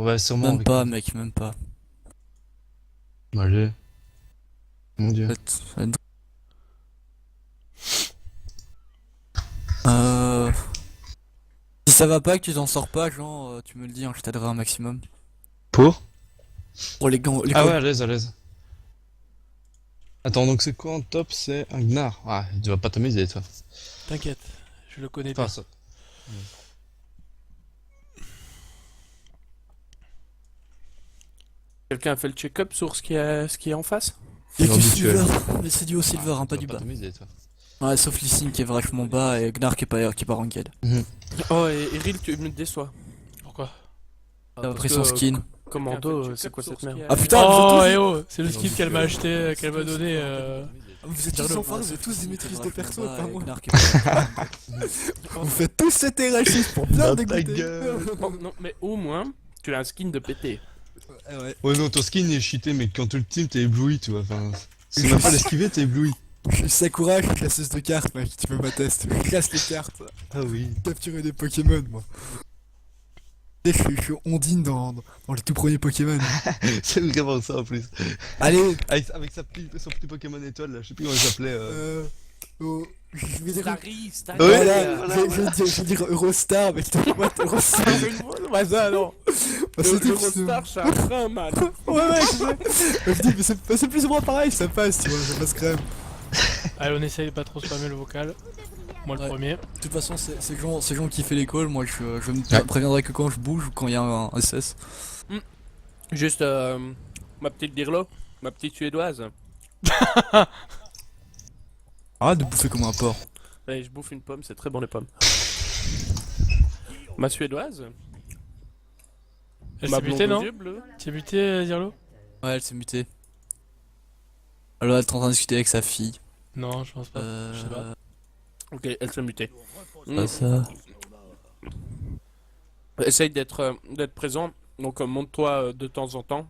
Ouais, sûrement Même avec... pas, mec, même pas. Allez. Mon dieu. Ça va être- Euh... Si ça va pas, que tu t'en sors pas, genre, tu me le dis, hein, je t'aiderai un maximum. Pour? Pour les gants, les Ah ouais, calls. à l'aise, à l'aise. Attends, donc c'est quoi en top? C'est un Gnar. Ah, tu vas pas t'amuser, toi. T'inquiète, je le connais Enfin, bien. ça. Quelqu'un a fait le check-up sur ce qui est en face? Il y a Dans que du Silver, duel. mais c'est du haut Silver, Ah, hein, tu pas vas du pas bas. t'amuser, toi. Ouais, sauf Lee Sin qui est vachement bas et Gnar qui est pas ranked. Oh, et Eril, tu me déçois. Pourquoi? T'as Parce pris que, son skin. Commando, c'est quoi cette merde? Ah putain, Oh, vous eh êtes oh, c'est le Dans skin du qu'elle m'a duel. acheté, qu'elle m'a donné. tous, vous êtes tous Dirlo. enfoirés, vous êtes tous des maîtrises de perso, bah, pas moi. Gnar Vous faites tous cette RL6 pour bien Dans me ta dégoûter. gueule. Oh, non, mais au moins, tu as un skin de pété. Ouais. Ouais, non, ton skin est cheaté, mais quand tu le team, t'es ébloui, tu vois. Enfin, c'est même pas l'esquiver, t'es ébloui. Je suis Sakura, je suis casseuse de cartes, mec, tu peux m'attester. Je casse les cartes. Ah oui. Capturer des Pokémon, moi. Tu sais, je suis Ondine dans les tout premiers Pokémon. C'est vraiment ça en plus. Allez, Avec son petit Pokémon étoile là, je sais plus comment il s'appelait. oh, je vais dire... Starry, Starry. Ouais, Voilà, voilà, je vais dire Eurostar, mais tu vois, Eurostar. Ouais, ça, non. Bah, c'était Eurostar, c'est un frein, man. Ouais, ouais, je sais. Je dis, mais c'est plus ou moins pareil, ça passe, tu vois, ça passe quand même. Allez, on essaye de pas trop spammer le vocal. Moi le Ouais. premier. De toute façon, c'est Jean qui fait les calls, moi je me Ouais. préviendrai que quand je bouge ou quand il y a un SS. Juste, ma petite Dirlo, ma petite suédoise. Arrête de bouffer comme un porc. Allez, je bouffe une pomme, c'est très bon les pommes. Ma suédoise, Elle ma s'est blonde mutée, aux non? yeux bleus. T'es muté, Dirlo? Ouais, elle s'est mutée. Alors elle est en train de discuter avec sa fille. Non, je pense pas. Je sais pas. Ok, elle s'est mutée. Pas ça. Essaye d'être présent, donc monte-toi de temps en temps.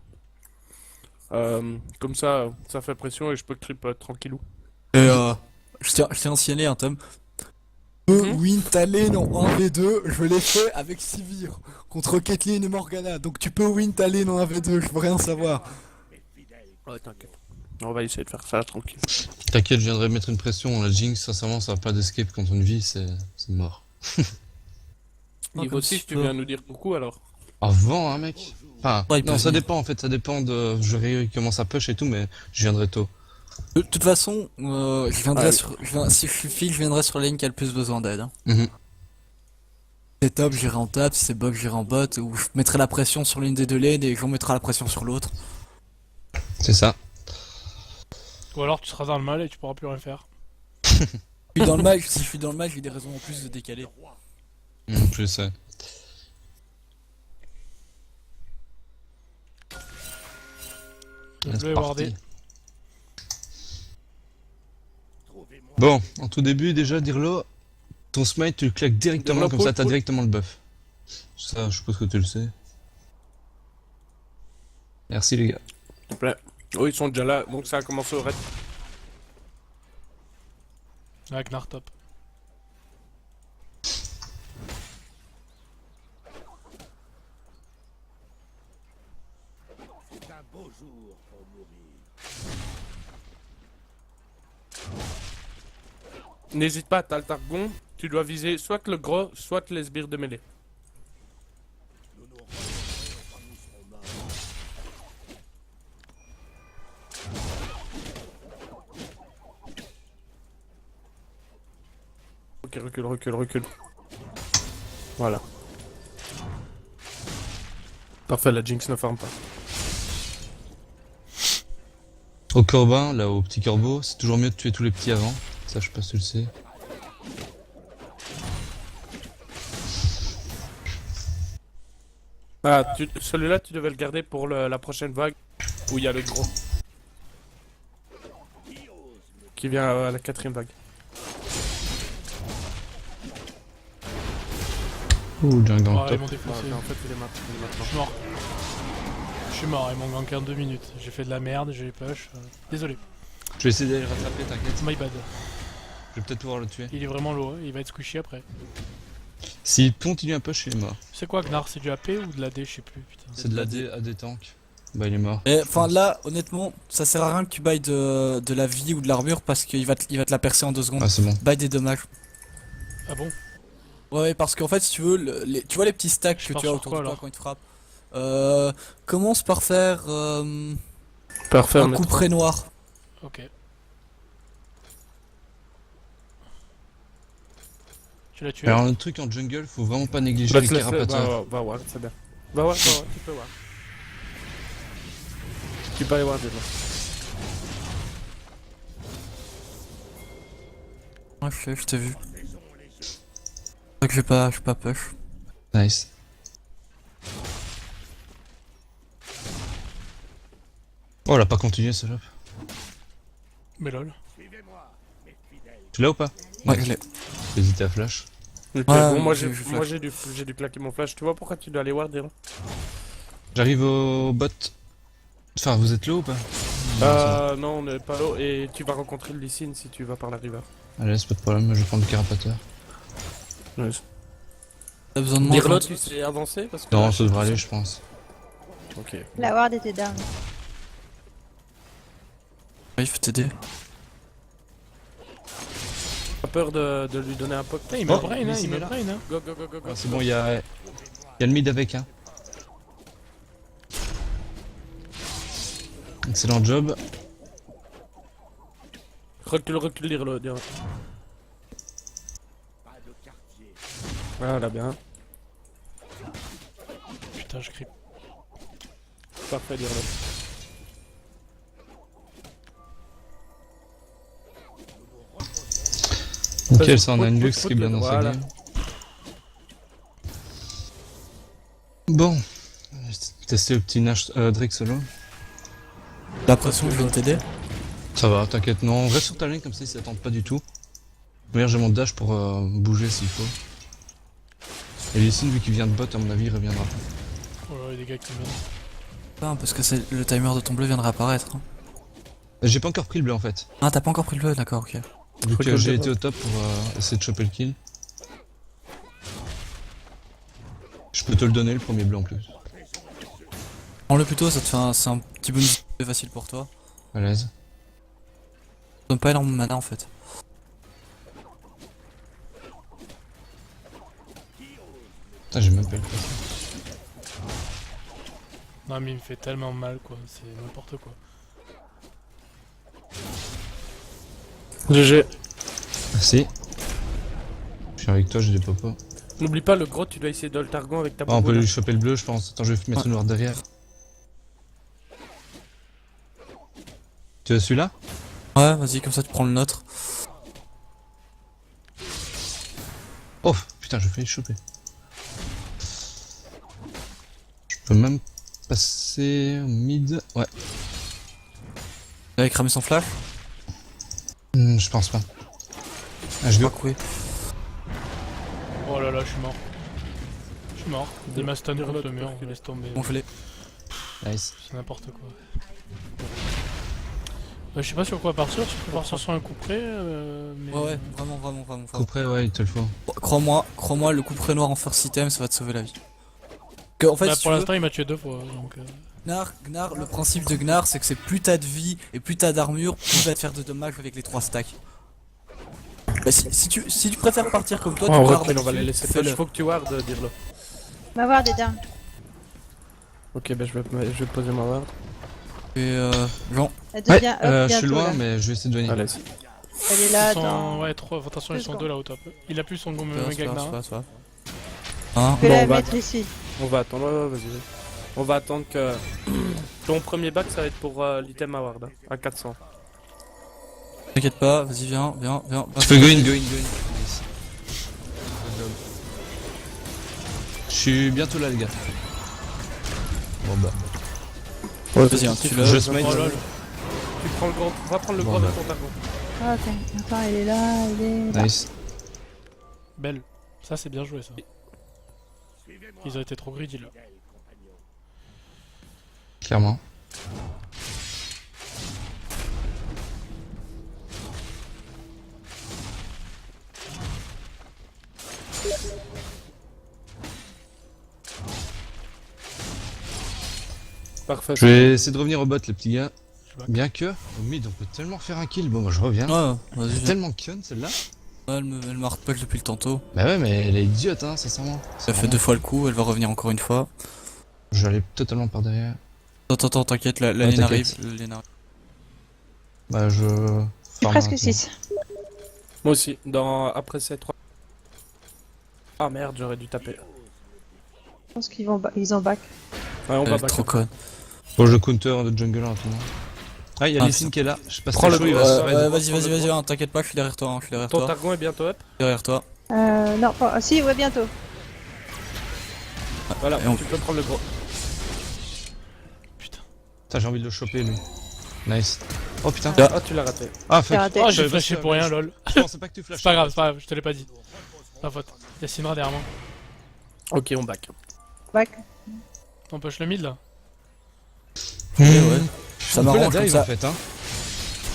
Comme ça fait pression et je peux creep tranquillou. Et je tiens à signaler un Tom. Win Talon en 1v2, je l'ai fait avec Sivir contre Caitlyn et Morgana. Donc tu peux win Talon en 1v2, je veux rien savoir. Ouais, t'inquiète. On va essayer de faire ça tranquille. T'inquiète, je viendrai mettre une pression. La Jinx, sincèrement, ça va pas d'escape quand on vit, c'est mort. Niveau comme 6, si tu peu. viens nous dire coucou alors. Avant, hein, mec. Enfin, Ouais, il peut non, ça venir. dépend en fait, ça dépend de. Je verrai comment ça push et tout, mais je viendrai tôt. De toute façon, je viendrai Ouais. si je suis fille, je viendrai sur la ligne qui a le plus besoin d'aide. Hein. Mhm. Si c'est top, j'irai en top, si c'est bug, j'irai en bot, ou je mettrai la pression sur l'une des deux lanes et Jean mettra la pression sur l'autre. C'est ça. Ou alors tu seras dans le mal et tu pourras plus rien faire. Si je suis dans le match, si je suis dans le match, j'ai des raisons en plus de décaler. Je sais. Le C'est bleu est parti. wardé. Bon, en tout début, déjà, Dirlo, ton smite, tu le claques directement, Dirlo, comme ça, pull, t'as pull. directement le buff. Ça, je suppose que tu le sais. Merci, les gars. S'il te plaît. Oh, ils sont déjà là, donc ça a commencé au raid. Avec Gnar top. N'hésite pas, t'as le targon, tu dois viser soit le gros, soit les sbires de mêlée. Ok, recule. Voilà. Parfait, la Jinx ne farme pas. Au Corbin, là, au petit corbeau, c'est toujours mieux de tuer tous les petits avant. Ça, je sais pas si tu le sais. Ah, celui-là, tu devais le garder pour la prochaine vague où il y a le gros. Qui vient à la 4ème vague. Ouh, jungle dans Oh, le ils top. m'ont défoncé. En fait, il est maintenant. Je suis mort. Je suis mort, ils m'ont ganké en 2 minutes. J'ai fait de la merde, j'ai push. Désolé, Je vais essayer d'aller le rattraper, t'inquiète. my bad. Je vais peut-être pouvoir le tuer. Il est vraiment low, il va être squishy après. S'il continue un push, il est mort. C'est quoi Gnar? C'est du AP ou de l'AD? Je sais plus, putain. C'est de la D à des tanks. Bah il est mort. Et enfin là, honnêtement, ça sert à rien que tu bailles de la vie ou de l'armure parce qu'il va te la percer en 2 secondes. Ah c'est bon. Baille des dommages. Ah bon? Ouais, parce qu'en fait, si tu veux, tu vois les petits stacks Je que pars tu as sur autour quoi, de toi alors quand il te frappe. Commence par faire Parfait, un coup près noir. Ok. Tu l'as tué? Alors un truc en jungle, faut vraiment pas négliger Va les te laisser, carapatas. va voir, c'est bien. Va voir, tu peux voir. Tu peux aller voir déjà. Ouais, je t'ai vu. C'est vrai que j'ai pas push. Nice. Oh elle a pas continué celle-là. Mais lol. Tu l'as ou pas? Ouais, je l'ai. J'ai hésité à flash. Ok, Ouais, bon, moi j'ai j'ai dû claquer mon flash. Tu vois pourquoi tu dois aller voir déjà? J'arrive au bot. Enfin vous êtes là ou pas? Non, on est pas là. Et tu vas rencontrer le Lee Sin si tu vas par la river. Allez c'est pas de problème, je vais prendre le carapateur. Ouais. T'as besoin de moi Dirlo, quand- tu sais avancer parce que Non là, ça devrait aller je pense. Ok. La ward était down. Ouais, il faut t'aider. Pas peur de lui donner un poke. Putain, il me Oh, brain, mais hein, c'est il me là. brain, hein. Go, go, go, go, go. Ah, c'est bon, il y a le mid avec hein. Excellent job. Recule, Dirlo. Voilà, bien. Putain, je creep. Parfait, Dirlo. Nickel, ça on a une Faut- luxe faut qui est bien te- dans sa voilà. game. Bon, tester le petit Nash Drake solo. T'as l'impression que je viens de t'aider? Ça va, t'inquiète, non, reste sur ta ligne comme ça ils s'attendent pas du tout. D'ailleurs j'ai mon dash pour bouger s'il faut. Et Lysine vu qu'il vient de bot à mon avis il reviendra. Oh là, il y a des gars qui me viennent. Non, parce que le timer de ton bleu vient de réapparaître. hein. J'ai pas encore pris le bleu en fait. Ah, t'as pas encore pris le bleu, d'accord, ok. Vu que Recule j'ai de été au top pour essayer de choper le kill. Je peux te le donner le premier bleu en plus. Prends-le plutôt, ça te fait c'est un petit bonus facile pour toi. À l'aise. Ça donne pas énormément de mana en fait. Putain j'ai même pas eu le passer. Non, mais il me fait tellement mal, quoi. C'est n'importe quoi. GG. Merci. Je suis avec toi, j'ai des popos. N'oublie pas le gros, tu dois essayer de le targon avec ta Ah, on peut pogo, lui là. choper le bleu je pense. Attends je vais mettre le noir derrière. Tu veux celui-là? Ouais, vas-y, comme ça tu prends le nôtre. Oh putain je fais choper. Je peux même passer au mid. Ouais. Il avait cramé son flash? Je pense pas. Ah je Je go. crois que oui. Oh là là, je suis mort. Je suis mort. Il m'a stun contre le mur, laisse tomber. Bon, je l'ai. Nice. C'est n'importe quoi. Je sais pas sur quoi partir, si je peux partir sur un coup près, mais... Ouais, ouais, vraiment. Coup près ouais il te le faut. Bon, crois-moi, le coup près noir en first item, ça va te sauver la vie. Que, en fait, Là, si pour tu veux, l'instant, il m'a tué 2 fois, donc... Gnar, le principe de Gnar, c'est que c'est plus t'as de vie et plus t'as d'armure, plus il va te faire de dommages avec les 3 stacks. Bah, si tu préfères partir comme toi, Oh, on tu recule, on va les laisser fais-le. push. Faut que tu ward, Dirlo. Ma ward est down. Ok, ben je vais poser ma ward. Et Jean, Elle Ouais, devient up je bientôt, suis loin là. mais je vais essayer de venir. Allez. Elle est là Ils sont... dans... Ouais, 3, attention, ils sont 2 là au top. Il a plus son gomme ça méga va, Gnar. ça va. Hein? Je vais Bon, la on va- mettre ici. On va attendre, ouais, vas-y. On va attendre que... Ton premier bac, ça va être pour l'item à ward, hein, à 400. T'inquiète pas, vas-y, viens. Tu peux go in. Nice. Je suis bientôt là les gars. Bon bah. Vas-y, hein, tu l'as. Je smite. Oh lol. Tu prends le gros, va prendre le Bon, gros bah. avec ton targon. Ah, ok. Attends, elle est là, elle est là. Nice. Belle. Ça, c'est bien joué, ça. Ils ont été trop greedy, là. Clairement. Parfait. Je vais essayer de revenir au bot, les petits gars. Je back. Bien que, au mid, on peut tellement faire un kill. Bon, moi je reviens. Ouais, vas-y, C'est viens. tellement con celle-là. Ouais, elle me rappelle depuis le tantôt. Bah ouais, mais elle est idiote, hein, sincèrement. Ça fait 2 fois le coup, elle va revenir encore une fois. Je vais aller totalement par derrière. Attends, t'inquiète, la Ouais, lane arrive. t'inquiète. La lane arrive. Bah je. Je suis farm presque maintenant. 6. Moi aussi, après ces 3. Ah merde, j'aurais dû taper. Je pense qu'ils vont ils en back. Ouais, on Elle va est back. trop conne. Bon, je counter de jungler en tout le monde. Ah, il y a Ah, Lee Sin c'est- qui est là. Je sais pas si Prends c'est le chaud, il gros, va se Ouais, raid. vas-y, hein, t'inquiète pas, je suis derrière toi, hein, je suis derrière Ton toi. Targon est bientôt up. Derrière toi. Non, pas... ah, si, ouais, bientôt. Voilà, Et on- tu peux prendre le gros. Putain. Putain, j'ai envie de le choper lui. Nice. Oh putain. Ah, tu l'as raté. Ah, J'ai fuck. raté. Oh, Je j'ai savais pas flashé si pour tu rien, avais- lol. Je pensais pas que tu flashes. C'est pas grave, je te l'ai pas dit. Pas faute. Y'a Syndra derrière moi. Ok, on back. Back. On push le mid là. Ouais. Ça On peut la m'arrange comme dive en ça. fait, hein.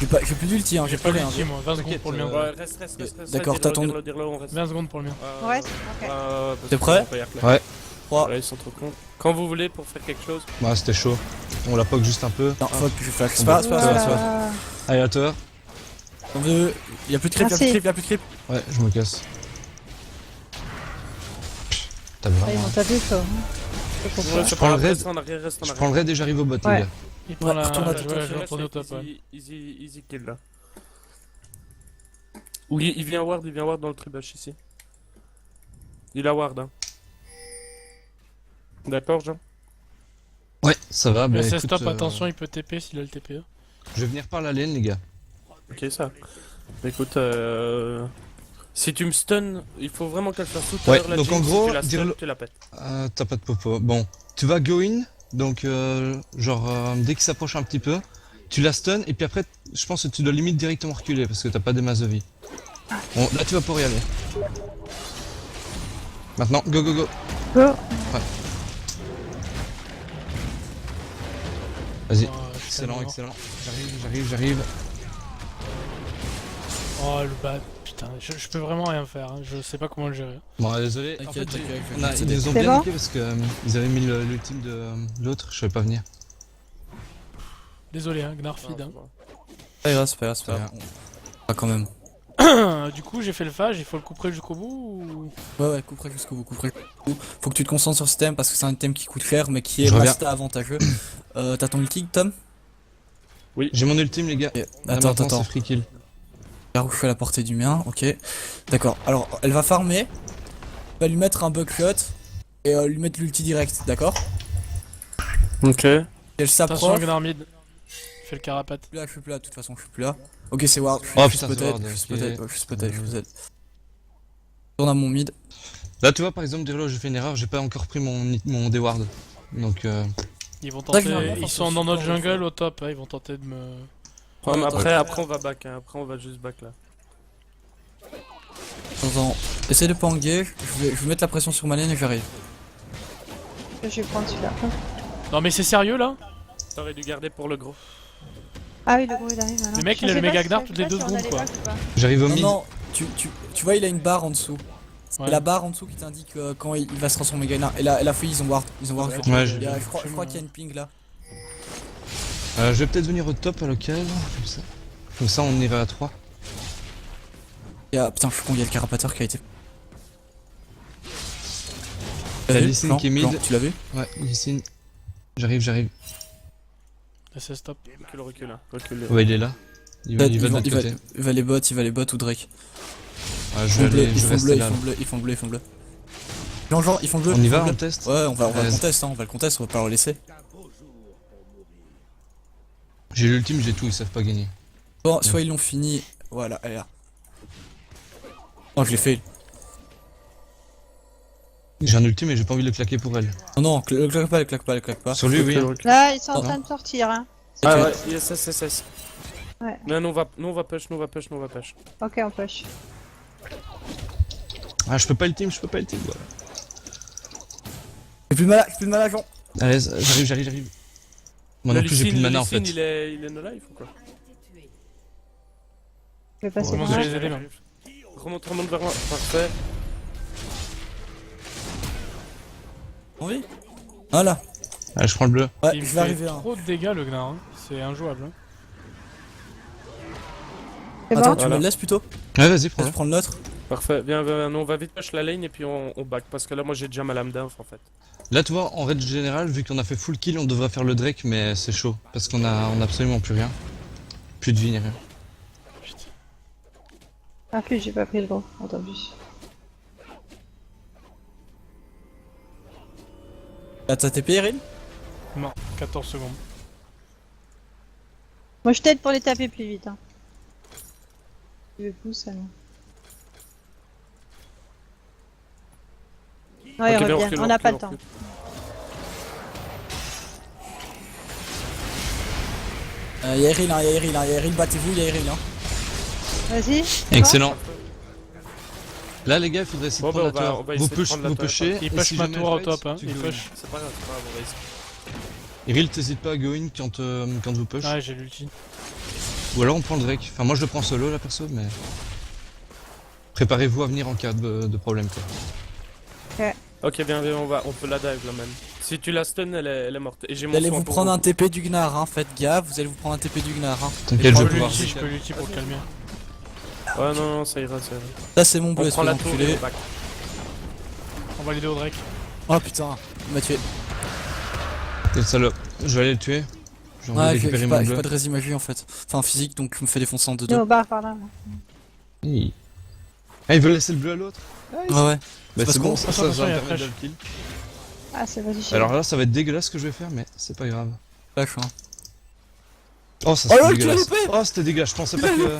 J'ai plus d'ulti, hein, j'ai Pas pas rien. l'ulti moi, 20 secondes pour le mien. T'inquiète, Ouais, reste. D'accord, Dis-le, t'attends. dis-le, on reste. 20 secondes pour le mien. Ouais, ok. Parce T'es que prêt on peut y aller. Ouais. 3. Voilà, ils sont trop cons. Quand vous voulez pour faire quelque chose. Ouais, c'était chaud. On la poke juste un peu. Non, fuck, je flash. C'est pas, Voilà. Allez, à toi. On veut. Y'a plus de creep, Merci. y'a plus de creep. Ouais, je me casse. T'as Ah, ils vraiment. m'ont tapé chaud. C'est pour ça. C'est prends pas le grave, raid. reste en arrière, reste en Je arrière. prends le raid et j'arrive au bot, Ouais. les gars. Il prend la. retourne à Je vais retourner au top. Ouais. Easy kill là. Oui, il vient ward dans le tribush ici. Il a ward, hein. D'accord, Jean? Ouais, ça va. Bah, Mais c'est écoute, stop, attention, il peut TP s'il a le TP. Je vais venir par la lane, les gars. Ok, ça. Écoute, si tu me stun, il faut vraiment qu'elle fasse tout à Ouais, l'heure la donc Jinx, en si gros, tu la stun, dire-le- tu la pètes. T'as pas de popo. Bon, tu vas go in. Donc, dès qu'il s'approche un petit peu, tu la stun. Et puis après, je pense que tu dois limite directement reculer parce que t'as pas des masses de vie. Bon, là, tu vas pouvoir y aller. Maintenant, go, go, go. Go. Vas-y. Oh, je suis Excellent, tellement excellent. J'arrive. mort. Oh le bad, putain, je peux vraiment rien faire, hein. Je sais pas comment le gérer. Bon, désolé. En T'inquiète, fait, t'inquiète, je vais ils t'aider. nous ont C'est bien bon niqué parce que ils avaient mis l'ultime de l'autre. Je savais pas venir. Désolé, hein, Gnarfid. Hein. C'est pas grave. Ah, quand même. Du coup, j'ai fait le phage, il faut le couper jusqu'au bout ou... Ouais, couperai jusqu'au bout, Faut que tu te concentres sur ce thème parce que c'est un thème qui coûte cher mais qui est Je reviens. masta avantageux. T'as ton ulti, Tom? J'ai mon ultime, les gars. Ok, Là, Attends, maintenant, attends. c'est free kill. Là où je fais la portée du mien, ok. D'accord, alors elle va farmer. Va lui mettre un buckshot et lui mettre l'ulti direct, d'accord? Ok. Et elle Attention, s'approche. Gnarmid. Fais le carapate. Je suis plus là, de toute façon, je suis plus là. Ok, c'est Ward. Oh, Je suis putain, c'est spotted, Ward, je suis ok. spotted, je suis spotted, je vous aide. Je tourne à mon mid. Là, tu vois, par exemple, Dirlo, j'ai fait une erreur. J'ai pas encore pris mon deward. Donc, Ils vont Ça, tenter, généralement, ils quand sont c'est dans notre super, jungle au top, hein, ils vont tenter de me... Ouais, mais attends, après on va back, hein. Après on va juste back là. Attends, essaye de pas engage. Je vais mettre la pression sur ma lane et j'arrive. Je vais prendre celui-là. Non mais c'est sérieux là? T'aurais dû garder pour le gros. Ah oui, le gros il arrive maintenant. Le mec, Je il a le sais méga pas Gnar si- toutes je les sais 2 pas si on secondes, a quoi. les bugs ou pas. j'arrive au Non, mid. non, tu vois, il a une barre en dessous. Ouais. Et la barre en dessous qui t'indique quand il va se transformer en Gainar. Et la fouille, ils ont Ward. Ouais, j'ai Il y a- vu. je crois qu'il y a une ping là. Je vais peut-être venir au top à l'occasion. Comme ça, on ira à 3. Putain, je suis con, il y a le carapateur qui a été. T'as vu Lee Sin Plan, qui est mid. plan, tu l'as vu? Ouais, Lee Sin. J'arrive. C'est stop. Recule, hein. Recule. Ouais, il est là. Il va de l'autre côté. Il va les bots ou Drake. Ouais, Ils je font vais bleu, aller, ils je font reste bleu, là. ils font bleu. Genre, ils font bleu. On y ils font va, bleu. on teste. Ouais, on va le Vas-y. contest, hein, on va le contest, on va pas le laisser. J'ai l'ultime, j'ai tout, ils savent pas gagner. Bon, soit ils l'ont fini, voilà, elle est là. Oh, je l'ai fait. J'ai un ultime et j'ai pas envie de le claquer pour elle. Non, le claque pas. Sur lui, oui. hein. Là, ils sont en Non. train de sortir. Hein. Ah Ok. ouais, yes. Ouais. Là, nous on va push. Ok, on push. Ah, je peux pas ultime, voilà. J'ai plus de mana, Jean. Allez, j'arrive. Moi non plus, j'ai plus de mana en fait. Il est no life ou quoi? Je vais passer Comment par je là. les aider là? Remonte vers moi. Parfait. Envie? Voilà. Allez, je prends le bleu. Ouais, Il me je vais fait arriver. Hein. trop de dégâts le Gnar, hein. C'est injouable. Hein. C'est Attends, bon tu me le laisses plutôt? Ouais, vas-y, prends-le. Je prends l'autre. Parfait, viens, viens, viens, on va vite push la lane et puis on back parce que là moi j'ai déjà ma lame d'inf en fait. Là, tu vois, en règle générale, vu qu'on a fait full kill, on devrait faire le Drake, mais c'est chaud. Parce qu'on a absolument plus rien. Plus de vie ni rien. Putain. Ah, plus, j'ai pas pris le bon. Attends, plus. T'as TP, Erin? Non, 14 secondes. Moi, je t'aide pour les taper plus vite. Hein. Tu veux plus, ça non. Ouais, Ok, il bien, revient. recule, On n'a pas recule, le temps. recule. Y'a Erin, hein, y'a Erin, hein, y'a Erin, battez-vous, y'a Erin. Hein. Vas-y. Excellent. Là, les gars, il faudrait essayer de Bon, prendre bah, la on tour. va essayer de Vous prendre la tour. pushez. Il et push si ma jamais tour au elle top, fight, hein. tu Il go in. push. C'est pas grave, on risque. Iril, t'hésites pas à go in quand vous push. Ouais, j'ai l'ulti. Ou alors on prend le Drake. Enfin, moi je le prends solo là, perso, mais. Préparez-vous à venir en cas de problème, quoi. Ok, viens, viens, on peut la dive là même. Si tu la stun, elle est morte. Et j'ai Vous mon allez soin vous pour prendre un TP du Gnar, hein, faites gaffe, vous allez vous prendre un TP du Gnar. Hein. T'inquiète, Je je vais peux pouvoir. l'ulti pour le calmer. Ouais, non, non, ça ira, ça ira. Ça, c'est mon On bleu, prend la espèce tour et d'enculé. on back. On va l'aider au Drake. Oh putain, il m'a tué. Quel salaud. Je vais aller le tuer. J'ai envie de Ouais, j'ai récupérer pas, mon j'ai pas bleu. de résine magie en fait. Enfin, physique, donc je me fais défoncer en Nous, 2-2. on barre par là. Moi. Hi. Ah, il veut laisser le bleu à l'autre. Ouais, ouais. Bah, parce c'est qu'on- bon, ça attention, va il y a permettre de flash. le kill. Ah, c'est vas-y. je- Alors là, ça va être dégueulasse ce que je vais faire, mais c'est pas grave. Flash, hein. Oh, ça Oh c'était là, tu dégueulasse. l'as fait. Oh, c'était dégueulasse. Je pensais pas que.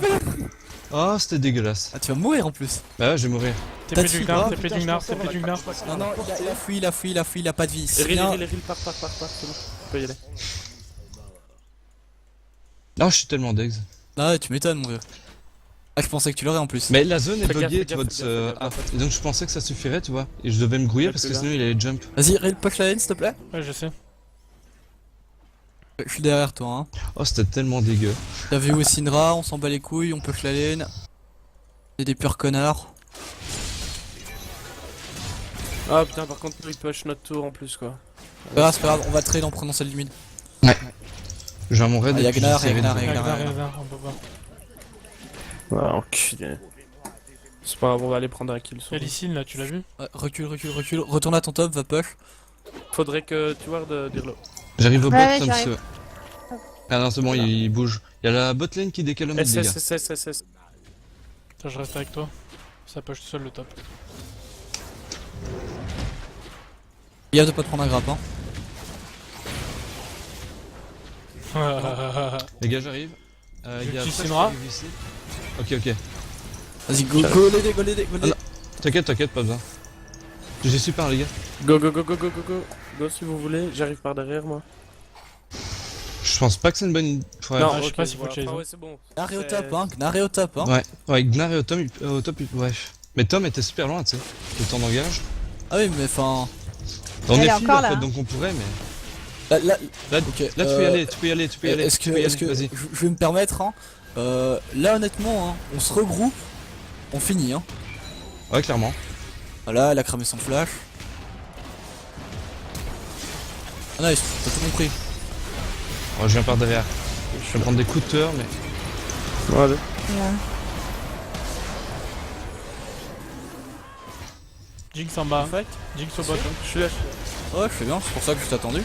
Oh, c'était dégueulasse. Ah, tu vas mourir en plus. Bah ouais, je vais mourir. TP T'as du tué. Gnar, Oh, TP putain, du je Gnar, pensais, TP du Gnar. Non, non, il a fui, il a pas de vie. C'est Eril, bien. Eril, part, c'est bon. Tu peux y aller. Non, je suis tellement degs. Ah ouais, tu m'étonnes, mon gars. Ah, je pensais que tu l'aurais en plus. Mais la zone est Fais gaffe, buggée, fais tu vois, de gaffe, ce. fais gaffe, Ah, et donc je pensais que ça suffirait, tu vois. Et je devais me grouiller Ouais, parce plus que là. sinon il allait jump. Vas-y, Rail, push la lane, s'il te plaît. Ouais, je sais. Je suis derrière toi, hein. Oh, c'était tellement dégueu. T'as vu où Syndra, on s'en bat les couilles, on push la lane. C'est des purs connards. Ah putain, par contre, il push notre tour en plus quoi. C'est pas grave, on va trade en prenant celle du mid. J'ai mon raid Ah, et y a puis Gnar, j'essaierai y a Gnar, de- y a Gnar. Regarde, on peut voir. Ah, enculé. C'est pas grave, on va aller prendre un kill. Il y a Lysine là, tu l'as vu? Ouais, recule, recule, recule. Retourne à ton top, va push. Faudrait que tu vois de dire le. J'arrive au bot Ouais, comme j'arrive. ça. Ah non, c'est bon, il bouge. Il y a la bot lane qui décale le mode, les gars. SS. Attends, je reste avec toi. Ça push tout seul le top. Gaffe de pas te prendre un grappe, hein. Les gars, j'arrive. Il y a Ulti Flash Syndra. qui arrive ici. Ok, ok. Vas-y, go l'aider, go l'aider, go l'aider. T'inquiète, t'inquiète, pas besoin. J'ai super, les gars. Go. Go si vous voulez, j'arrive par derrière moi. Je pense pas que c'est une bonne. Ouais, Non. je sais pas s'il faut voilà. chase, Ah hein. ouais, c'est bon. Gnar est au C'est- top, hein. Gnar est au top, hein. ouais, Gnar et au top, ouais. Mais Tom était super loin, tu sais. Le temps d'engage. Ah oui, mais enfin. On Elle est est fil encore en là, fait, hein. donc on pourrait, mais. Là, Là, ok. là tu peux y aller, tu peux y aller, tu peux y aller. Est-ce tu peux y que aller, vas-y. je vais me permettre, hein. Là, honnêtement, hein, on se regroupe, on finit, hein. Ouais, clairement. Voilà, elle a cramé son flash. Ah nice, t'as tout compris. Oh, je viens par derrière. Je vais prendre des coups de tueur, mais. Allez. Ouais. Jinx en bas. Perfect. Jinx au bot. Je suis là. Ouais, je fais bien, c'est pour ça que je t'ai attendu.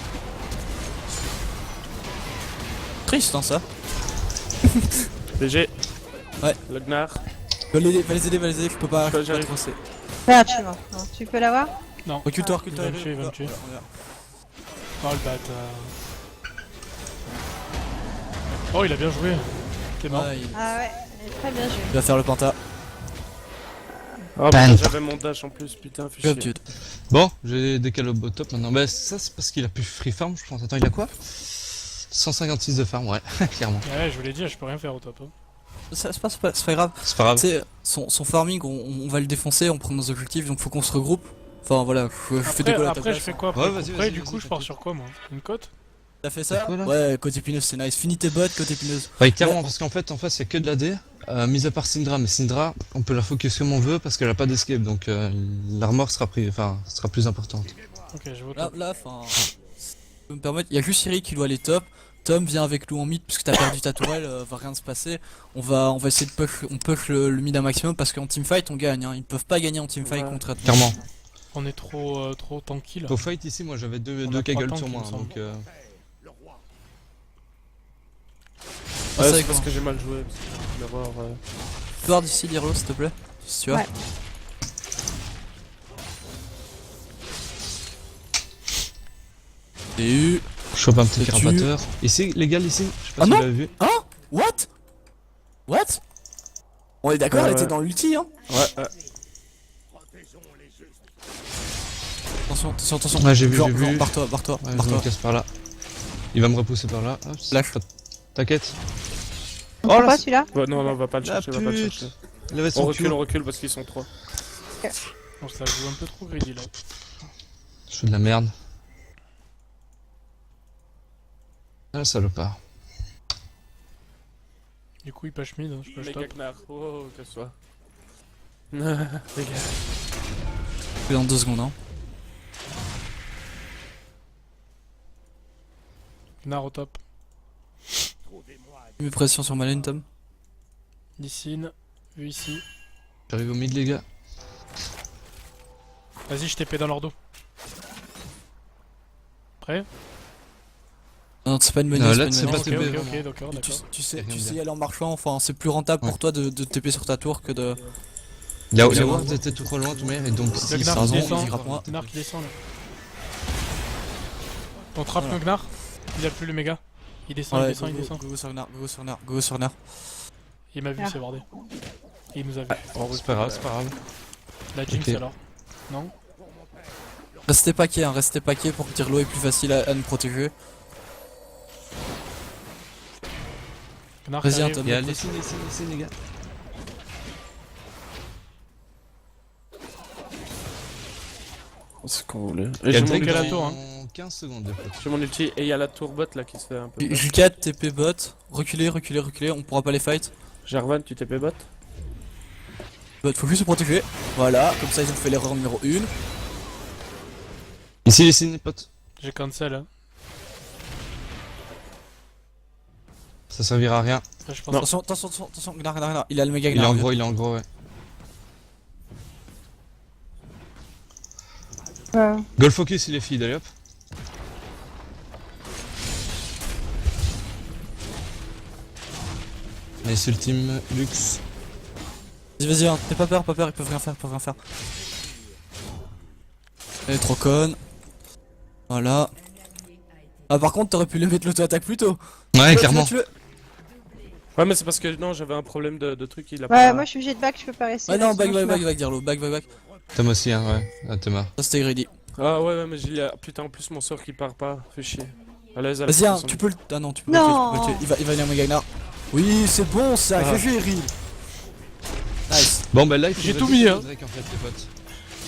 Triste, hein, ça. BG. Ouais. Le Gnar. Va les aider, je peux pas, je peux pas J'arrive. te lancer. Merde, je suis mort. Non, tu peux l'avoir? Non. Recule-toi, Il va me tuer, il va me tuer. Oh le bâtard. Oh, il a bien joué. T'es mort. Ouais, il Ah ouais, elle est très bien jouée. va faire le penta. Ah putain, j'avais mon dash en plus, putain, fais Good, chier. dude. Bon, j'ai décalé au top maintenant. Bah, ça, c'est parce qu'il a plus free farm, je pense. Attends, il a quoi 156 de farm, ouais, clairement. Ouais, je vous l'ai dit, je peux rien faire au top. Hein. C'est pas grave. C'est pas grave. Tu sais, son farming, on va le défoncer, on prend nos objectifs, donc faut qu'on se regroupe. Enfin voilà, je fais des Après, goals à ta après je place. fais quoi Ouais, après, vas-y, après, vas-y, du vas-y, coup, je pars t'inquiète. sur quoi moi? Une côte? T'as fait ça? quoi, là Ouais, côté épineuse, c'est nice. Finis tes bots, côté épineuse. Ouais, clairement, parce qu'en fait, il y a que de l'AD, mis à part Syndra. Mais Syndra, on peut la focus comme on veut parce qu'elle a pas d'escape, donc l'armor sera plus importante. Ok, je vais au Là, top. là, enfin. peux me permettre, il y a juste Siri qui doit aller top. Tom vient avec nous en mid puisque t'as perdu ta tourelle, va rien se passer. On va essayer de push le mid un maximum parce qu'en teamfight on gagne. Hein. Ils peuvent pas gagner en teamfight Ouais. contre Clairement. On est trop tranquille. Au fight ici, moi j'avais On deux a trois Kaggle tanks, sur il moi, me semble. donc Ah, Ouais, ça, c'est parce quoi. que j'ai mal joué. Parce que l'erreur, Tu peux voir d'ici Lirlo s'il te plaît, si tu as. Ouais. J'ai eu. je chope un petit Tu- carapateur. Ici, les gars, ici, je sais pas Ah si non vous l'avez vu. Hein? What? What? On est d'accord, Ouais, elle était ouais. dans l'ulti hein. ouais. Attention. Ouais, j'ai vu, Genre, j'ai vu. barre-toi. Ouais, je me casse par là. Il va me repousser par là. Hop, Lâche. T'inquiète. On Oh prend là, pas celui-là? Ouais, non, on va pas le La chercher, on va pas le pute. chercher. Il avait son On recule parce qu'ils sont trois. On se la joue un peu trop greedy là. Je fais de la merde. Ah, salopard. Du coup, il push mid, hein, je push Les top. Gagnar, oh, que ce soit. Les gars. Dans 2 secondes hein. Gnar au top. Mets pression sur ma lane Tom. Lysine, vu ici. J'arrive au mid, les gars. Vas-y, je TP dans leur dos. Prêt? Non, c'est pas une bonne Non, idée, là, c'est c'est pas pas une bonne TP, idée. Ok, d'accord, Tu, d'accord. tu sais, Rien tu de sais bien. y aller en marchant, enfin c'est plus rentable pour Ouais. toi de TP sur ta tour que de... Il y a Ok. Ward était tout trop loin, tout mais et donc si Le ça Gnar qui raison, descend. il grappe moi. Gnar qui descend là. On trappe Voilà. le Gnar. Il a plus le méga. Il descend, il Ouais, descend, il descend. go sur Gnar. Il m'a vu, Ah. c'est bordé. Et il nous a vu. c'est pas grave, c'est pas grave. La Jinx Ok. alors. Non? Restez paquet pour que Tirlo est plus facile à nous protéger. Gnar Vas-y, qui arrive. Anton. Il y a laissez, les gars. C'est ce qu'on voulait. Il y a J'ai Drake monté la dans tour, hein. 15 secondes de fait. mon ulti et il y a la tour bot là qui se fait un peu. J4, TP bot, reculez, on pourra pas les fight. Jarvan, tu TP bot? Bot, faut juste se protéger. Voilà, comme ça ils ont fait l'erreur numéro 1. Ici, les potes. J'ai cancel. Hein. Ça servira à rien. Là, je pense. Attention, Gnar, il a le méga Il est Gnar. il est en gros, ouais. Goal focus, il est feed, allez hop. Nice ultime, Lux. Vas-y, hein, t'es pas peur, ils peuvent rien faire. Elle est trop conne. Voilà. Ah par contre t'aurais pu le mettre l'auto-attaque plus tôt. Ouais, Tu clairement. le- Ouais, mais c'est parce que non, j'avais un problème de truc, il a Ouais, pas. moi je suis obligé de back, je peux pas rester. Ouais là, non, sinon je meurs. back, Dirlo, back. Tom aussi, hein, ouais. Ah, Thomas. Ça c'était greedy. Ah ouais, mais j'ai putain, en plus mon sort qui part pas, fait chier. À l'aise, Vas-y, hein, tu peux le... Ah non, tu peux pas Non. le tuer, tu peux pas le tuer. Il va venir méga Gnar. Oui, c'est bon ça, Ah. GG Eril. Nice. Bon, bah là, il faut J'ai tout mis, hein. Drake, en fait, les potes.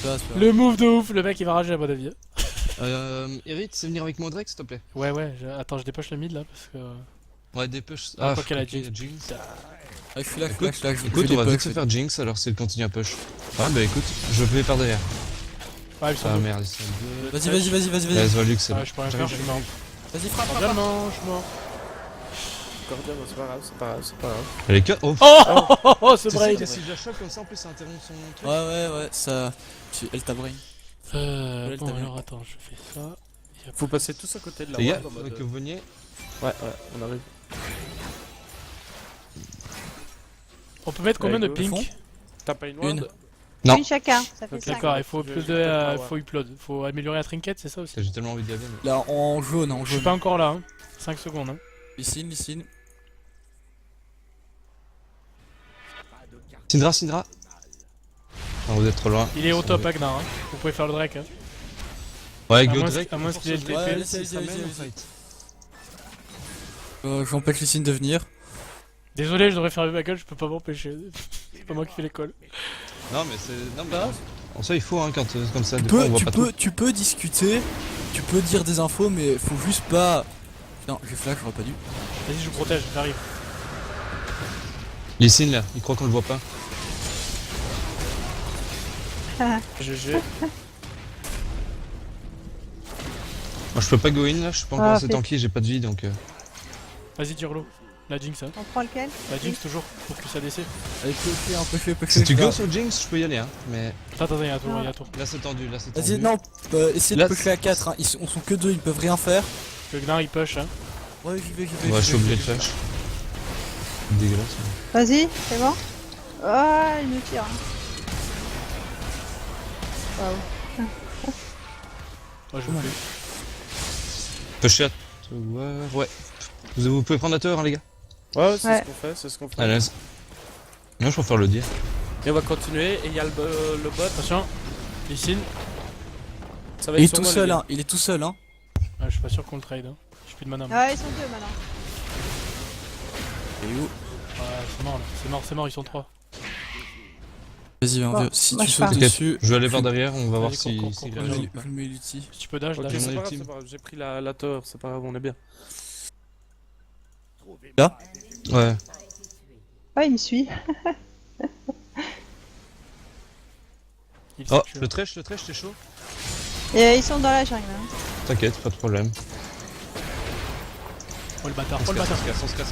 Ça, c'est pas- Le move de ouf, le mec il va rager à mon avis. Eric, c'est venir avec moi Drake, s'il te plaît. Ouais, attends, je dépoche le mid là parce que. Ouais, des push. Ah, quoi qu'elle a ok, Jinx. Jinx. Ah, je suis là, Écoute, je vais écoute, les on va vite push. se faire Jinx alors s'il continue à push. Ouais, bah écoute, je vais par derrière. Ouais, ils sont Ah deux. merde, ils sont deux. Vas-y. Ouais, je vois Lux, c'est Ouais, bon. je peux rien faire, je suis mort. Vas-y, frappe. Cordialement, je suis mort. Cordialement, c'est pas grave. Elle est que. Oh, Oh, ce tu sais braid! que si je la chope comme ça, en plus, ça interrompt son truc. Ouais, ça... Elle t'a brain. Bon, t'as vu. alors attends, je fais ça. Faut passer tous à côté de la Les gars, ward en faudrait mode, que vous veniez. Ouais, on arrive. On peut mettre combien de Allez, go. pink? T'as pas une Une. ward? Non. Une chacun, ça fait Ok, 5. d'accord, il faut Je- plus je de. peux pas, ouais. Faut upload. Faut améliorer la trinket, c'est ça aussi? J'ai tellement envie d'y aller. Mais... Là, en jaune, Je suis pas encore là, hein. 5 secondes, hein. Listen. Syndra. Non, vous êtes trop loin. Il est au top, Agnar, hein. Vous pouvez faire le Drake, hein. Ouais, À go moins- Drake. à moins qu'il ait le TP. Ouais, Si ça vas-y. mène au fight. J'empêche Listen de venir. Désolé, je devrais faire ma gueule, je peux pas m'empêcher. C'est pas moi qui fais l'école. Non, mais c'est. Non, mais. En soi, il faut, hein, quand comme ça, des fois, on voit pas tout. Tu peux discuter, tu peux dire des infos, mais faut juste pas... Putain, j'ai flash, j'aurais pas dû. Vas-y, je vous protège, j'arrive. Lysine, là, il croit qu'on le voit pas. GG. Moi, je peux pas go in là, je suis pas encore assez tanky, j'ai pas de vie donc. Vas-y, Dirlo. La Jinx, hein. On prend lequel? La Jinx, toujours. Faut que ça DC. Allez, peu. Si tu go sur Jinx, je peux y aller, hein. Mais Attends, il y a un tour, il y a un tour. là, c'est tendu, là, c'est tendu. Vas-y, non, essayez de Là, pusher à 4, hein. On sont que 2, ils peuvent rien faire. Le Gnar, il push, hein. Ouais, j'y vais. Ouais, je suis obligé de flash. Dégueulasse. Vas-y, c'est bon. Ah, il me tire. Waouh. Ouais, je me fais. Pusher à. Ouais. Vous pouvez prendre la tour, hein, les gars. Ouais, c'est Ouais. ce qu'on fait, c'est ce qu'on fait. Allez, non, je préfère le dire. Et on va continuer, et il y a le bot. Attention. Lee Ça va Il être est sur tout moi, seul, les gars. hein. Il est tout seul, hein. Ah, je suis pas sûr qu'on le trade, hein. J'ai plus de mana. moi. Ah, ils sont deux maintenant. Et où Ouais, c'est mort, ils sont 3. Vas-y, Bon, vieux. Si moi, tu je sautes pars. dessus, Je vais aller par derrière, on va voir Vas-y, si. cours, s'il cours, réagit cours. ou pas. je mets l'ulti. Si tu peux dash, Ok, dash. J'ai c'est mon pas grave, ultime. c'est pas grave, j'ai pris la tower, c'est pas grave, on est bien. Là Ouais. Ah, il me suit. Il Oh, s'est tué. le trèche, t'es chaud? Et ils sont dans la jungle. Hein. T'inquiète, pas de problème. Oh le bâtard, On oh se le casse, bâtard. on se casse.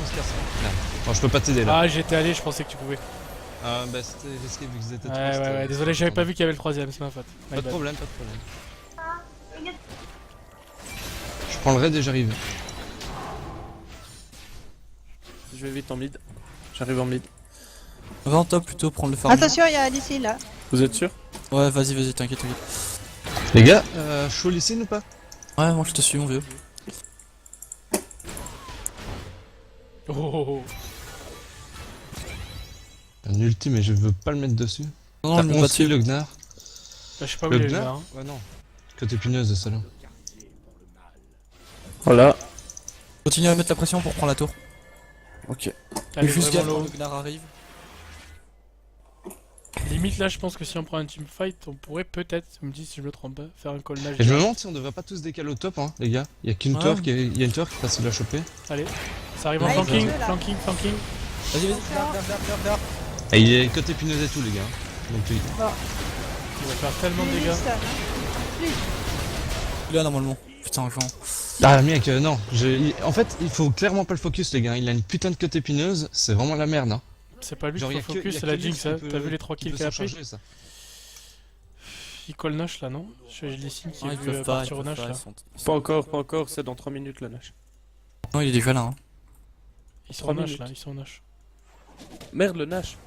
Merde. Non, je peux pas t'aider là. Ah, j'étais allé, je pensais que tu pouvais. Ah, bah c'était risqué vu que vous étiez Ouais, désolé, j'avais pas vu qu'il y avait le troisième, c'est ma faute. My Pas de bad. problème. Je prends le raid et j'arrive. Je vais vite en mid. J'arrive en mid. Va en top plutôt, prendre le farm. Attention, il y a Alice là. Vous êtes sûr? Ouais, vas-y, t'inquiète. Les gars, chaud lycée ou pas? Ouais, moi je te suis, mon vieux. Oh, oh, oh. Un ultime et je veux pas le mettre dessus. Non, T'as le mets pas 11 dessus. le Gnar. Bah, je sais pas où Le il est Gnar là. Hein. Ouais, non. Côté épineuse de salaud. Voilà. Continue à mettre la pression pour prendre la tour. Ok. Allez, Et juste vraiment gaffe quand low. le Gnar arrive. Limite là, je pense que si on prend un teamfight, on pourrait peut-être, me dis si je me trompe pas, faire un call nage. Et je me demande si on devrait pas tous décaler au top, hein, les gars. Il y a qu'une Ouais. tour qui est... Il y a une tour qui est facile à choper. Allez, ça arrive en Ah, il flanking, est là. flanking. Vas-y, viens. Et il est côté épineuse et tout, les gars. Donc il... Il va faire tellement de Il est dégâts. stun, hein. Là, normalement. Putain, Jean. Ah mec, non. En fait, il faut clairement pas le focus, les gars. Il a une putain de côte épineuse, c'est vraiment la merde, hein. C'est pas lui Genre, qui y a faut que- focus, y a c'est que la lui Jinx, qui hein. peut- T'as vu les 3 qui kills peut qu'elle a s'en pris? charger, ça. Il call Nash là, non? J'ai Lissine qui Non, est ils vu peuvent pas, ils partir au peuvent Nash pas. là. Pas encore, c'est dans 3 minutes la nage. Non, il est déjà là, hein. Ils sont 3 au Nash minutes. là, ils sont au Nash. Merde, le Nash.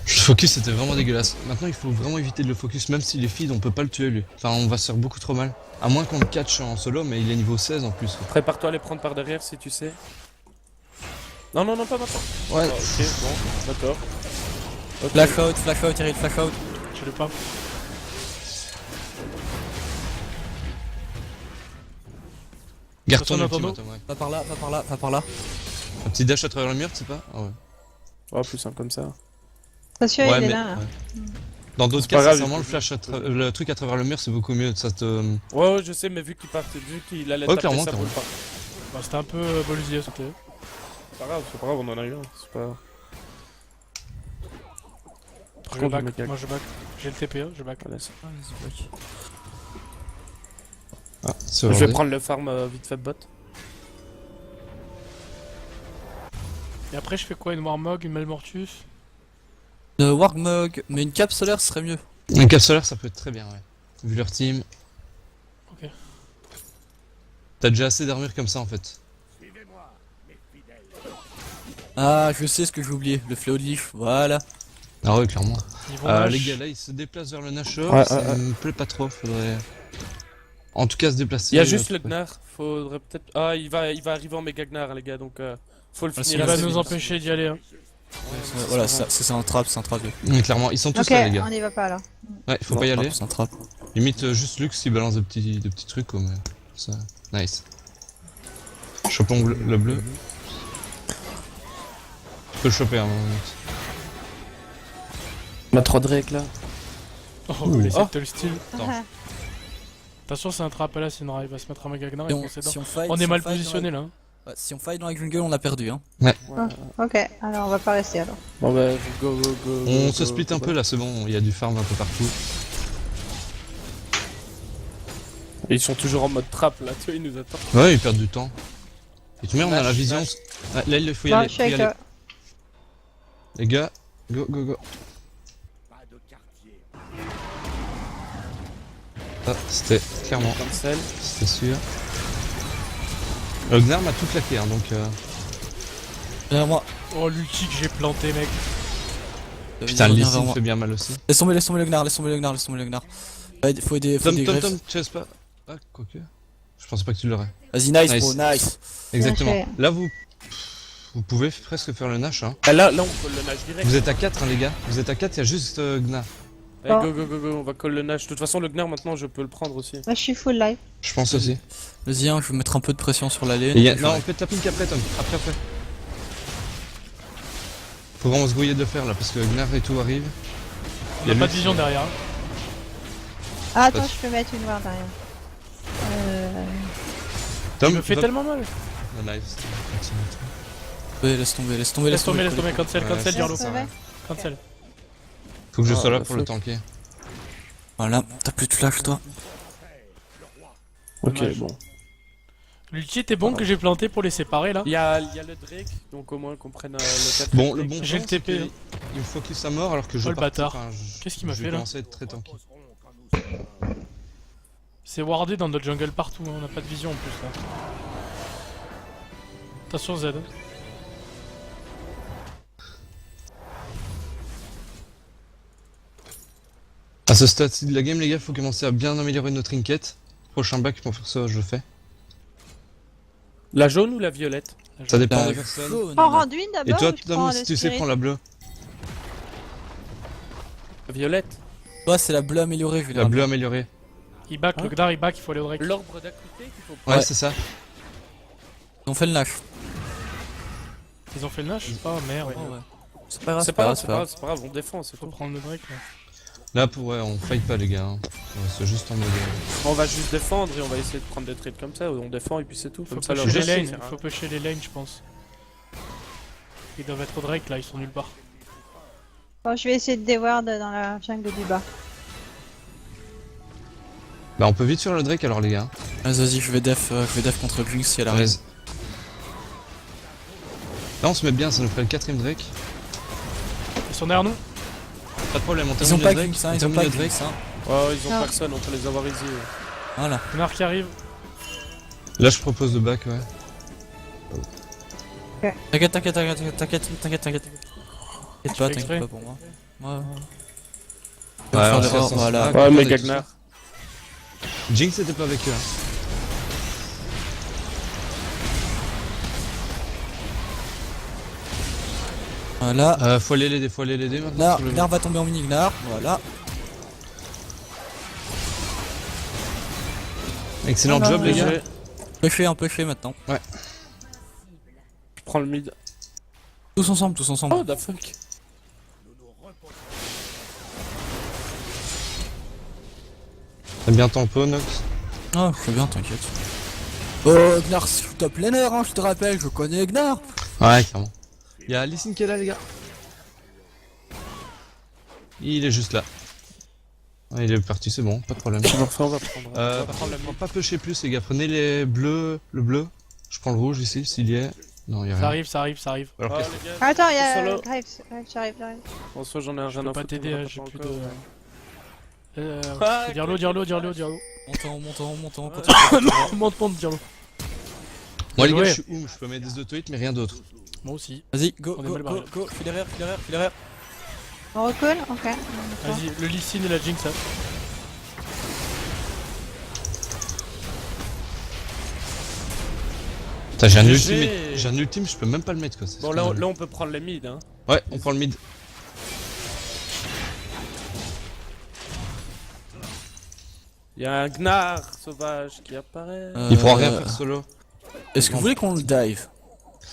Le focus c'était vraiment dégueulasse. Maintenant il faut vraiment éviter de le focus, même s'il est feed, on peut pas le tuer lui. Enfin on va se faire beaucoup trop mal. À moins qu'on le catch en solo, mais il est niveau 16 en plus. Quoi. Prépare-toi à les prendre par derrière si tu sais. Non, pas maintenant. Ouais. Ah, ok, bon, d'accord. Ok. Flash out, Eric, flash out. Je l'ai pas. Garde ton Attention, ultime, Nintendo. attends, ouais. Va par là. Un petit dash à travers le mur, tu sais pas? Ah ouais. Ouais, plus simple comme ça. Attention, Ouais, il est mais- là. Là. ouais. Dans d'autres C'est cas, pas grave, sincèrement, il le faut- flash le truc à travers le mur c'est beaucoup mieux. Ça te. Ouais, je sais, mais vu qu'il allait Ouais, taper clairement, ça pour clairement. le pas. Bah, c'était un peu bolisier, c'était. C'est pas grave, on en a eu un. C'est pas. Je contre, back, le mec, moi je back. J'ai le TP, je back. Voilà, Ah, c'est je vrai. vais prendre le farm vite fait bot. Et après, je fais quoi? Une Warmog, une Malmortus? Wargmog, mais une cape solaire serait mieux. Un cap solaire ça peut être très bien, ouais. Vu leur team. Ok. T'as déjà assez d'armure comme ça en fait. Ah, je sais ce que j'ai oublié, le fléau de Leaf, voilà. Ah ouais, clairement. Ils vont Nash. Les gars, là, ils se déplacent vers le Nashor, Ouais, ça ouais, me plaît pas trop, faudrait... En tout cas, se déplacer... Il y a juste le ouais. Gnar. Faudrait peut-être. Ah, il va arriver en méga Gnar, les gars, donc faut le Ah, finir. Il va assez nous vite. empêcher d'y aller. Hein. Voilà, c'est un trap, vieux. Clairement, ils sont tous Ok, là, les gars. on y va pas là. Ouais, faut pas y aller. C'est un trap. Limite, juste Lux, il balance de petits trucs, quoi, mais... Ça... Nice. Chopons le bleu. Je peux le choper, hein, On a 3 Drake là. Oh, les Septal Steel. Attends. Attention, c'est un trap là, sinon il va se mettre un Magagnar Et et on, foncer dedans. si on fight, On si est mal fight dans positionné la- là. Hein. Ouais, si on fight dans la jungle, on a perdu, hein. Ok, alors on va pas rester alors. Bon bah, go. On se split un peu, là, c'est bon, il y a du farm un peu partout. Et ils sont toujours en mode trap là, tu vois, ils nous attendent. Ouais, ils perdent du temps. Et tu mets, on a la Lâche, vision. lâche. Ah, là, il faut y Bon, aller. je suis Faut y avec aller. toi. Les gars, go, go, go. Ah, c'était clairement, Cancel. c'était sûr. Le Gnar m'a tout claqué, hein, donc. Derrière moi. Oh, l'ulti que j'ai planté, mec. Putain, Reviens le vers Lee Sin moi. fait bien mal aussi. Laisse tomber le Gnar, laisse tomber le Gnar, laisse tomber le Gnar. Ouais, faut des Tom, greffes. Tom, tu laisses pas. Ah, quoique. Je pensais pas que tu l'aurais. Vas-y, nice, Nice. bro, nice. Exactement. fait. Là, vous pouvez presque faire le Nash, hein. Ah, là, on colle le Nash direct. Vous êtes à 4, hein, les gars. Vous êtes à 4, il y a juste Gnar. Allez, go, go, go, go, on va coller le Nash. De toute façon, le Gnar maintenant, je peux le prendre aussi. Moi, je suis full life. Je pense aussi. Vas-y, hein, je vais mettre un peu de pression sur la lane. Et Je non, vais- faites la pink après, Tom. Après. Faut vraiment se grouiller de fer là, parce que Gnar et tout arrive. On a pas de vision derrière. Ah, attends, Passe. je peux mettre une ward derrière. Tom, Il me fait va- tellement mal. Ah, nice. Ouais, laisse tomber, laisse tomber, Laisse tomber, cancel, Ouais, cancel, c'est Diarlo. ça, ouais. Cancel. Faut que je Ah, sois là bah, pour le fuck. tanker. Voilà, t'as plus de flash, toi. Ok, Dommage. bon. L'ulti était bon que j'ai planté pour les séparer là. Il y a le Drake, donc au moins qu'on prenne le 4. Bon, le bon J'ai point, le TP, c'est qu'il- hein. Il me focus à mort alors que je Oh, le partais, bâtard. enfin, Qu'est-ce qu'il m'a je fait, vais là commencer à être très tanky. C'est wardé dans notre jungle partout, hein. On a pas de vision en plus là. Attention Z. À ce stade-ci de la game, les gars, faut commencer à bien améliorer nos trinkets. Prochain bac pour faire ça, je le fais. La jaune ou la violette? Ça dépend La des personnes. jaune. Prends Randuin Et d'abord. toi, ou je prends Tom, si le tu sais, spirit prends la bleue. La violette. Toi, c'est la bleue améliorée, je vais La bleue améliorée. Il back, Hein le Gnar il back, il faut aller au Drake. L'ordre d'acuité qu'il faut Ouais, Ouais. c'est ça. On fait le Nash. Ils ont fait le Nash. Oh merde. Oh, ouais. C'est pas grave, C'est pas grave, c'est pas grave, c'est pas grave, on défend, c'est Faut tout. prendre le Drake là. Là, ouais, on fight pas, les gars. Hein. On reste juste en mode. On va juste défendre et on va essayer de prendre des trades comme ça, on défend et puis c'est tout. Faut Comme ça, leur pusher les jeu, lanes, c'est- faut pusher les lanes je pense. Ils doivent être au Drake là, ils sont nulle part. Bon, je vais essayer de déward dans la jungle du bas. Bah, on peut vite faire le Drake alors, les gars. Vas-y, je vais def contre Jinx si elle arrive. Raise. Là, on se met bien, ça nous ferait le 4ème Drake. Ils sont derrière nous. Pas de problème, on Ils termine ont le pas Drake. Jinx, hein, on ils ont termine pas le Drake. Jinx, hein. Ouais, ils ont Non. personne, on peut les avoir easy. Voilà. Gnar qui arrive. Là, je propose de back, ouais. T'inquiète, t'inquiète, t'inquiète, t'inquiète, t'inquiète, t'inquiète. T'inquiète pas, fais exprès. t'inquiète pas pour moi. Ouais. Ouais, Faire on le- se casse, on se voilà. casse. Ouais, Attendez, mais tout Gagnar. ça. Jinx était pas avec eux. Hein. Voilà. Faut aller l'aider maintenant. Gnar, sur le- Gnar va tomber en mini Gnar, voilà. Excellent Ah, job, bah, les gars. Un peu fait maintenant. Je prends le mid. Tous ensemble, tous ensemble. Oh, the fuck. T'as bien tempo, Nox. Ah, je fais bien, t'inquiète. Oh, Gnar, je suis top laner, hein, je te rappelle, je connais Gnar. Ouais, clairement. Y'a Lee Sin qui est là, les gars. Il est juste là. Ouais, il est parti, c'est bon, pas de problème. On va prendre. Par contre, on va pas pusher plus, les gars. Prenez les bleus, le bleu. Je prends le rouge ici, s'il y est. Non, y'a Ça rien. arrive, ça arrive, ça arrive. Alors, Ah, qu'est-ce- les gars, Attends, il y a Solo. Graves, j'arrive. en soi, j'en ai un Je rien peux à pas foutre, t'aider, on va j'ai pas plus encore, de. ouais. Diarlo. Monte, Diarlo. Moi, les gars, Ouais. je suis oum, je peux mettre des auto-hits, mais rien d'autre. Moi aussi. Vas-y, go, On est go, mal go, barré. go, file derrière, file derrière. On recule. Ok. Vas-y, le Lee Sin et la Jinx. Hein. Putain, j'ai un GG. ultime, j'ai un ultime, je peux même pas le mettre, quoi. c'est Bon, là, scandaleux. on peut prendre les mid, hein. Ouais, on prend le mid. Il y a un Gnar sauvage qui apparaît. Il pourra rien faire solo. Est-ce que vous voulez qu'on le dive?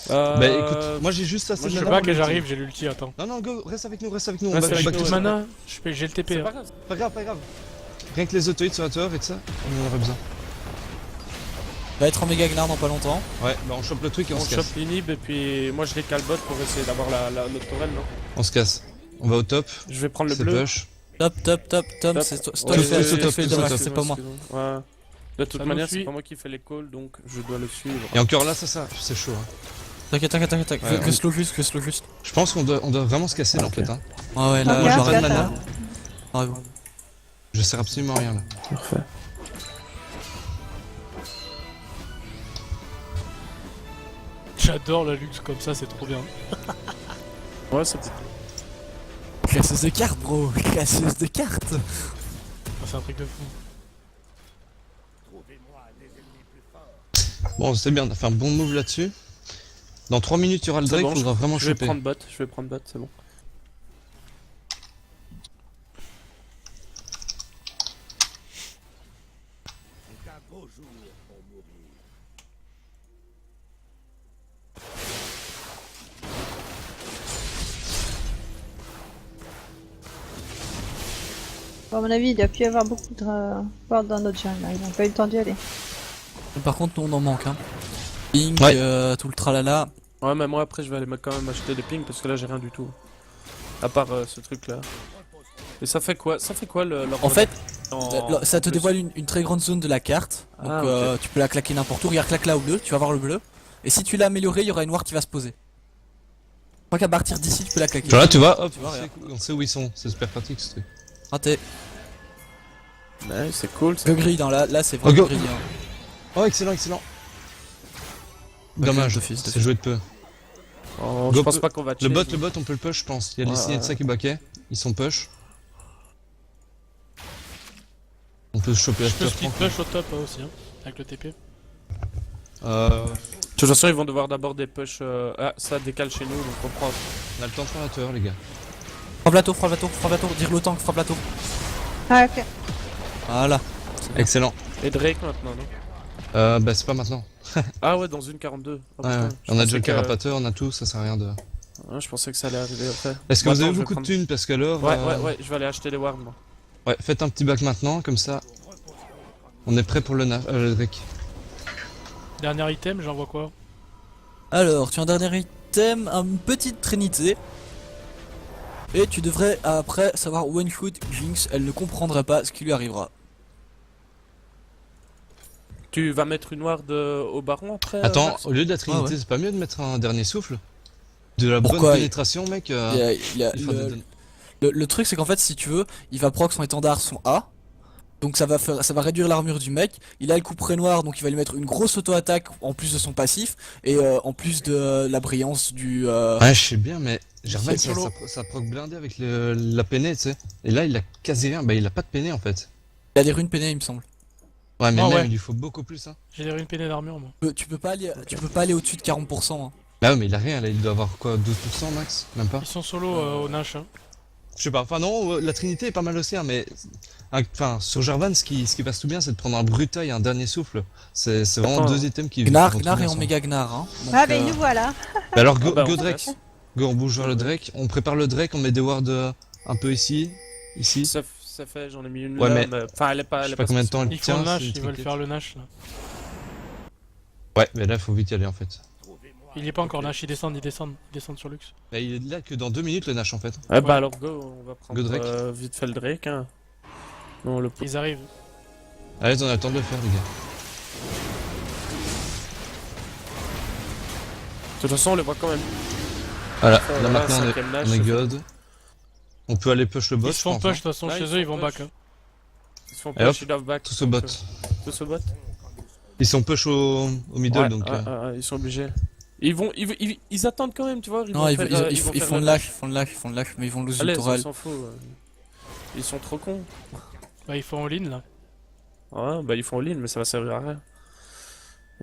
Bah écoute, moi j'ai juste assez Moi de je mana back pour et l'ultime. j'arrive, j'ai l'ulti, attends. Non, non, go, reste avec nous, on Reste back, avec Avec back nous, tout le ça. mana, j'ai le TP. C'est Hein. pas grave. Pas grave, pas grave. Rien que les auto-hits sur la tower et de ça, on en aurait besoin. Va être en méga Gnar dans pas longtemps. Ouais, bah on chope le truc et on, On se casse. chope l'inhib et puis moi je décale bot pour essayer d'avoir notre tourelle, non? On se casse. On va au top, Je vais prendre le c'est bleu. push. Top, Tom, Top. c'est toi Tous qui fais au top, le tous au dommage, top. c'est pas moi. Ouais. De toute Ça nous manière, suit. c'est pas moi qui fais les calls, donc je dois le suivre. Et encore là, ça, c'est chaud. Hein. T'inquiète, t'inquiète. Ouais, Que slow juste, que slow juste. Je pense qu'on doit vraiment se casser là en Ok. fait. Hein. Ah ouais, là, Ok, j'ai j'arrête. pas de mana. Ah, bon. Je sers absolument à rien là. Parfait. J'adore la luxe comme ça, c'est trop bien. Ouais, c'est Casseuse de cartes, bro. Casseuse de cartes. Ah, c'est un truc de fou. Bon, c'est bien, on a fait un bon move là-dessus. Dans 3 minutes, il y aura le C'est Drake, bon, faudra vraiment je vais choper. prendre bot, c'est bon. Bon, à mon avis, il doit plus y avoir beaucoup de wards dans notre jungle, là. Ils n'ont pas eu le temps d'y aller. Par contre, nous on en manque, hein. Pink, Ouais. tout le tralala. Ouais, mais moi après je vais aller quand même acheter des pings parce que là j'ai rien du tout. À part ce truc là. Et ça fait quoi leur En fait, en- ça te en plus dévoile une très grande zone de la carte. Donc Ah, ok. tu peux la claquer n'importe où. Regarde, claque là au bleu, tu vas voir le bleu. Et si tu l'as amélioré, il y aura une ward qui va se poser. Je crois qu'à partir d'ici, tu peux la claquer. Genre là, tu vois, hop, Tu vois, regarde. on sait où ils sont. C'est super pratique ce truc. Raté. Ouais, c'est cool ça. Go grid, hein. Là c'est vraiment go. grid. Hein. Oh, excellent, excellent. Ok, Dommage, d'office, c'est d'office. joué de peu. Oh, Go- je pense pas qu'on va Le chase. bot, on peut le push, je pense. Il y a Ouais, les signés de ouais. ça qui baquaient. Ils sont push. On peut se choper Je peux after split tranquille. push au top aussi, hein, avec le TP. Euh, De toute façon, ils vont devoir d'abord des push. Ah, ça décale chez nous, donc on prend. on a le temps de faire la tour, les gars. Frappe la tour, frappe la tour, frappe la tour. Dire le tank, frappe la tour. Ah, ok. Voilà. Excellent. Et Drake maintenant, non? Bah, c'est pas maintenant. Ah ouais, dans une 42. Oh, Ouais, putain, ouais. je On a pensais déjà le que- carapateur, on a tout, ça sert à rien de. Ouais, je pensais que ça allait arriver après. Est-ce que Bon, vous attends, avez je vais beaucoup de prendre- thunes? Parce qu'à l'heure. Ouais, je vais aller acheter les wards moi. Ouais, faites un petit bac maintenant, comme ça. On est prêt pour le Drake. Dernier item, j'envoie quoi? Alors, tu as un dernier item, une petite trinité. Et tu devrais après savoir one shoot Jinx, elle ne comprendra pas ce qui lui arrivera. Tu vas mettre une ward au baron après Attends, Max au lieu de la Trinité, ouais. c'est pas mieux de mettre un dernier souffle? De la Pourquoi bonne pénétration, mec. Il y a Il faut le, des- le truc c'est qu'en fait si tu veux, il va proc son étendard son A. Donc ça va réduire l'armure du mec. Il a le couperet noir, donc il va lui mettre une grosse auto-attaque en plus de son passif. Et en plus de la brillance du... Ouais, je sais bien, mais Germain, C'est solo. ça proc blindé avec la peinée, tu sais. Et là, il a quasi rien. Bah, il a pas de peinée en fait. Il a des runes peinées il me semble. Ouais, mais Ah même, ouais. il lui faut beaucoup plus, hein. J'ai des runes peinées d'armure, moi. Tu peux pas aller au-dessus de 40%. Hein. Bah, ouais, mais il a rien, là, il doit avoir quoi, 12% max? Même pas? Ils sont solo au Nash. Hein. Je sais pas, enfin non, la Trinité est pas mal aussi, hein, mais. Enfin, sur Jarvan, ce qui passe tout bien, c'est de prendre un Bruta et un dernier souffle. C'est vraiment Attends, deux items qui. Gnar, qui vont Gnar très est bien en ensemble. méga Gnar. Hein. Donc, Ah, ben nous voilà. Bah alors, go, Ah bah, go on Drake. passe. Go, on bouge vers le Drake. On prépare le Drake, on met des wards un peu ici. Ici. Ça fait, j'en ai mis une Ouais, là, mais- enfin elle est pas, Je elle sais est pas pas combien de temps elle Ils font tient. le Nash, c'est une ils veulent trinquette. faire le Nash là. Ouais, mais là, faut vite y aller en fait. Il est pas encore Nash, ils descendent sur Lux. Bah, il est là que dans 2 minutes le Nash en fait. Ah bah Ouais. alors go, on va prendre Go Drake. vite fait le Drake. Hein. Non, le Ils arrivent. Allez, on a le temps de le faire, les gars. De toute façon, on les voit quand même. Voilà, Voilà, là maintenant cinquième Nash, on est c'est god. On peut aller push le bot. Ils se font je pense, push, de toute façon, Là, chez ils eux, ils font vont push. back. Hein. Ils se font Et hop, push, ils doivent back. tous au donc, bot. Tous au bot. Ils sont push au middle Ouais, donc. ils sont obligés. Ils attendent quand même, tu vois. non, vont ils faire, vont ils faire font le le lâche, ils font le lâche, mais ils vont lose Allez, le on toral. s'en fout. Ils sont trop cons. Bah, ils font all-in là. Ouais, bah ils font all-in, mais ça va servir à rien.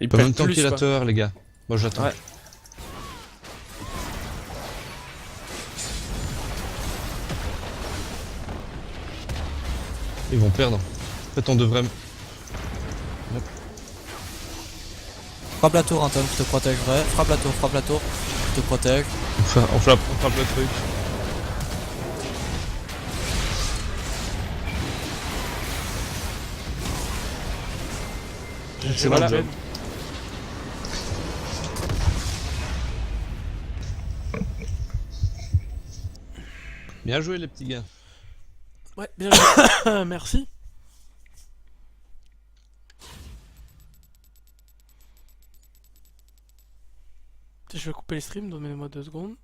Ils On peut perdent même temps plus, qu'il a quoi. tower, les gars. Bon, j'attends. Ouais. Ils vont perdre. En fait, on devrait. Frappe la tour, Anton, je te protégerai. Frappe la tour, je te protège. On frappe le truc. J'ai bon la job. peine. Bien joué, les petits gars. Ouais, bien joué. Merci. Je vais couper les streams, donnez-moi 2 secondes.